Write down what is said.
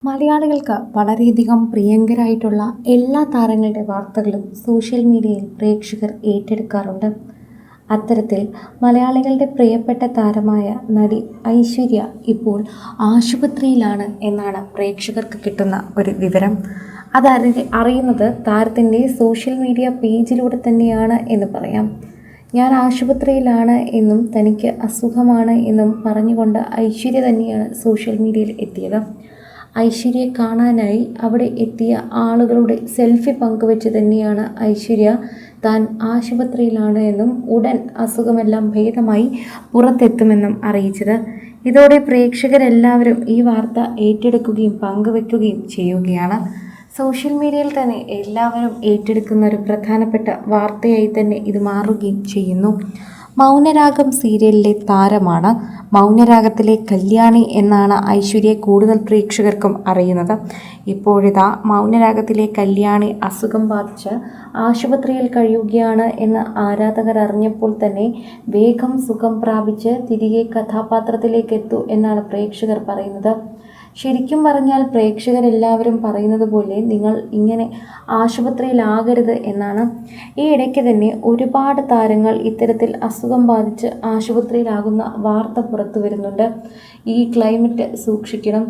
മലയാളികൾക്ക് വളരെയധികം പ്രിയങ്കരായിട്ടുള്ള എല്ലാ താരങ്ങളുടെ വാർത്തകളും സോഷ്യൽ മീഡിയയിൽ പ്രേക്ഷകർ ഏറ്റെടുക്കാറുണ്ട്. അത്തരത്തിൽ മലയാളികളുടെ പ്രിയപ്പെട്ട താരമായ നടി ഐശ്വര്യ ഇപ്പോൾ ആശുപത്രിയിലാണ് എന്നാണ് പ്രേക്ഷകർക്ക് കിട്ടുന്ന ഒരു വിവരം. അറിയുന്നത് താരത്തിൻ്റെ സോഷ്യൽ മീഡിയ പേജിലൂടെ തന്നെയാണ് എന്ന് പറയാം. ഞാൻ ആശുപത്രിയിലാണ് എന്നും തനിക്ക് അസുഖമാണ് എന്നും പറഞ്ഞുകൊണ്ട് ഐശ്വര്യ തന്നെയാണ് സോഷ്യൽ മീഡിയയിൽ എത്തിയത്. ഐശ്വര്യയെ കാണാനായി അവിടെ എത്തിയ ആളുകളുടെ സെൽഫി പങ്കുവെച്ച് തന്നെയാണ് ഐശ്വര്യ താൻ ആശുപത്രിയിലാണ് എന്നും ഉടൻ അസുഖമെല്ലാം ഭേദമായി പുറത്തെത്തുമെന്നും അറിയിച്ചത്. ഇതോടെ പ്രേക്ഷകരെല്ലാവരും ഈ വാർത്ത ഏറ്റെടുക്കുകയും പങ്കുവെക്കുകയും ചെയ്യുകയാണ്. സോഷ്യൽ മീഡിയയിൽ തന്നെ എല്ലാവരും ഏറ്റെടുക്കുന്ന ഒരു പ്രധാനപ്പെട്ട വാർത്തയായി തന്നെ ഇത് മാറുകയും ചെയ്യുന്നു. മൗനരാഗം സീരിയലിലെ താരമാണ്. മൗനരാഗത്തിലെ കല്യാണി എന്നാണ് ഐശ്വര്യയെ കൂടുതൽ പ്രേക്ഷകർക്കും അറിയുന്നത്. ഇപ്പോഴിതാ മൗനരാഗത്തിലെ കല്യാണി അസുഖം ബാധിച്ച് ആശുപത്രിയിൽ കഴിയുകയാണ് എന്ന് ആരാധകർ അറിഞ്ഞപ്പോൾ തന്നെ വേഗം സുഖം പ്രാപിച്ച് തിരികെ കഥാപാത്രത്തിലേക്ക് എത്തൂ എന്നാണ് പ്രേക്ഷകർ പറയുന്നത്. ശരിക്കും പറഞ്ഞാൽ പ്രേക്ഷകരെല്ലാവരും പറയുന്നത് പോലെ നിങ്ങൾ ഇങ്ങനെ ആശുപത്രിയിലാകരുത് എന്നാണ്. ഈ ഇടയ്ക്ക് തന്നെ ഒരുപാട് താരങ്ങൾ ഇത്തരത്തിൽ അസുഖം ബാധിച്ച് ആശുപത്രിയിലാകുന്ന വാർത്ത പുറത്തു വരുന്നുണ്ട്. ഈ ക്ലൈമറ്റ് സൂക്ഷിക്കണം,